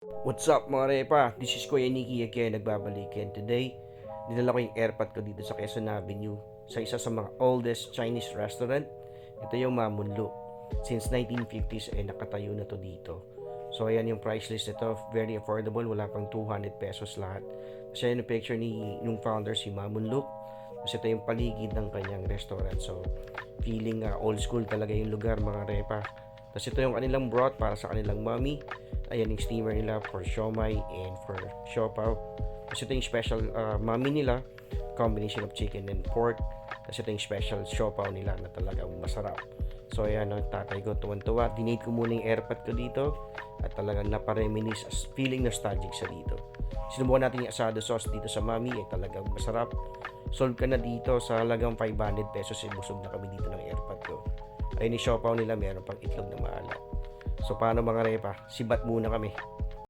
What's up mga repa? This is Kuya Nikki again, nagbabalik. And today, dinala ko yung airpot ko dito sa Quezon Avenue sa isa sa mga oldest Chinese restaurant. Ito yung Mamunlo. Since 1950s ay nakatayo na to dito. So ayan yung price list nito, very affordable, wala pang 200 pesos lahat. Kasi yung picture nung founder si Mamunlo. Kasi ito yung paligid ng kanyang restaurant. So feeling old school talaga yung lugar mga repa. Tapos ito yung kanilang broth para sa kanilang mommy. Ayan yung steamer nila for siomai and for siopaw. Tapos ito yung special mommy nila, combination of chicken and pork. Tapos ito yung special siopaw nila na talagang masarap. So ayan, ang tatay ko tuwan-tuwa. Dinate ko muna yung airpot ko dito at talagang napareminis, feeling nostalgic sa dito. Sinubukan natin yung asado sauce dito sa mami, ay talagang masarap. Solve ka na dito sa halagang 500 pesos, busog na kami dito ng airpot ko. Ayun yung siopaw nila, meron pang itlog na maalat. So paano mga repa, sibat muna kami.